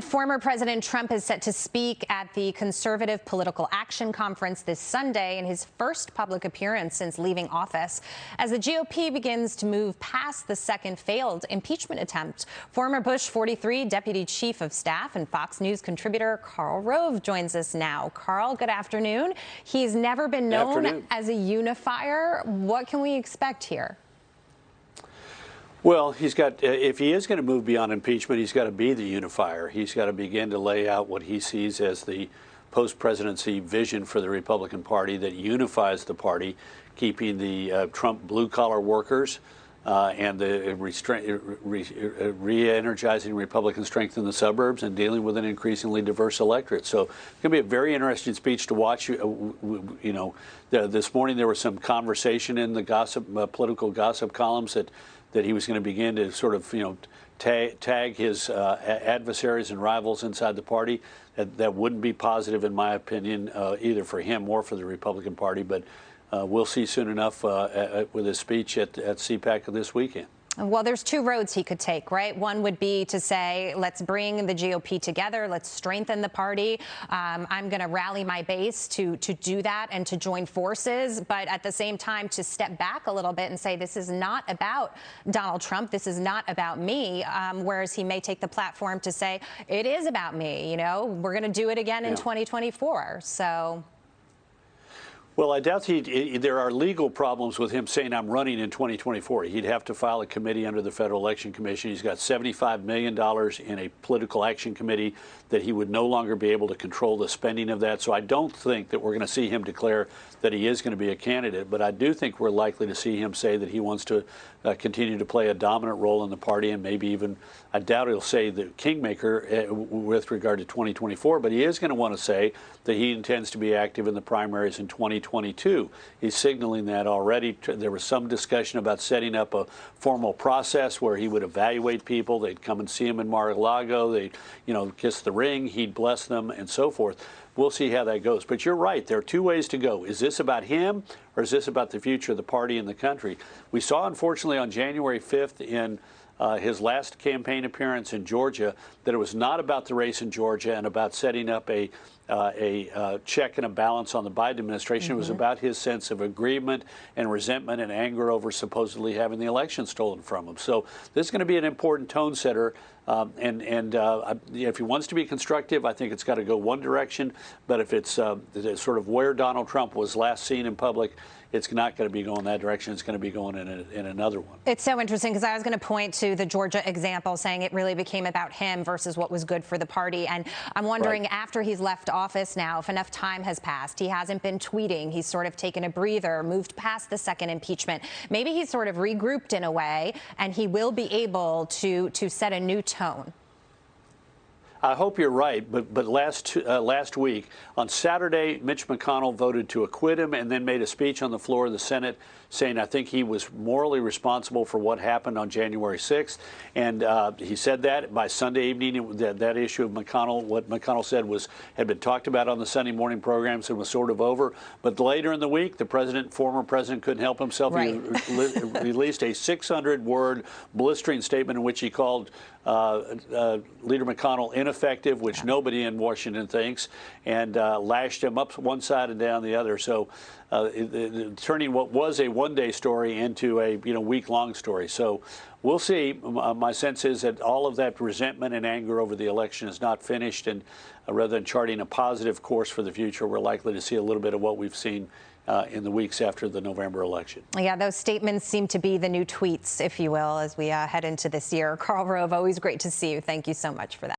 Former President Trump is set to speak at the Conservative Political Action Conference this Sunday in his first public appearance since leaving office. As the GOP begins to move past the second failed impeachment attempt, former Bush 43 Deputy Chief of Staff and Fox News contributor Karl Rove joins us now. Karl, good afternoon. He's never been known as a unifier. What can we expect here? Well, he's got, if he is going to move beyond impeachment, he's got to be the unifier. He's got to begin to lay out what he sees as the post-presidency vision for the Republican Party that unifies the party, keeping the Trump blue-collar workers and the re-energizing Republican strength in the suburbs and dealing with an increasingly diverse electorate. So it's going to be a very interesting speech to watch. This morning there was some conversation in the political gossip columns that he was going to begin to sort of, tag his adversaries and rivals inside the party. That wouldn't be positive, in my opinion, either for him or for the Republican Party. But we'll see soon enough with his speech at CPAC this weekend. Well, there's two roads he could take, right? One would be to say, let's bring the GOP together. Let's strengthen the party. I'm going to rally my base to do that and to join forces. But at the same time, to step back a little bit and say, this is not about Donald Trump. This is not about me. Whereas he may take the platform to say, it is about me. We're going to do it again in 2024. So. Well, I doubt there are legal problems with him saying I'm running in 2024. He'd have to file a committee under the Federal Election Commission. He's got $75 million in a political action committee that he would no longer be able to control the spending of that. So I don't think that we're going to see him declare that he is going to be a candidate. But I do think we're likely to see him say that he wants to continue to play a dominant role in the party, and maybe even, I doubt he'll say the kingmaker with regard to 2024. But he is going to want to say that he intends to be active in the primaries in 2022. He's signaling that already. There was some discussion about setting up a formal process where he would evaluate people. They'd come and see him in Mar-a-Lago. They'd, kiss the ring. He'd bless them and so forth. We'll see how that goes. But you're right. There are two ways to go. Is this about him, or is this about the future of the party and the country? We saw, unfortunately, on January 5th in his last campaign appearance in Georgia, that it was not about the race in Georgia and about setting up a check and a balance on the Biden administration. It was about his sense of aggrievement and resentment and anger over supposedly having the election stolen from him. So this is going to be an important tone setter. If he wants to be constructive, I think it's got to go one direction. But if it's sort of where Donald Trump was last seen in public, it's not going to be going that direction. It's going to be going in another one. It's so interesting because I was going to point to the Georgia example, saying it really became about him versus what was good for the party. And I'm wondering, after he's left office now, if enough time has passed, he hasn't been tweeting, he's sort of taken a breather, moved past the second impeachment. Maybe he's sort of regrouped in a way, and he will be able to set a new tone. I hope you're right, but last week, on Saturday, Mitch McConnell voted to acquit him and then made a speech on the floor of the Senate saying, I think he was morally responsible for what happened on January 6th. And he said that by Sunday evening, that issue of McConnell, what McConnell said had been talked about on the Sunday morning programs and was sort of over. But later in the week, the former president couldn't help himself. Right. He released a 600-word blistering statement in which he called Leader McConnell ineffective, which nobody in Washington thinks, and lashed him up one side and down the other. So turning what was a one-day story into a week-long story. So we'll see. My sense is that all of that resentment and anger over the election is not finished, and rather than charting a positive course for the future, we're likely to see a little bit of what we've seen in the weeks after the November election. Yeah, those statements seem to be the new tweets, if you will, as we head into this year. Karl Rove, always great to see you. Thank you so much for that.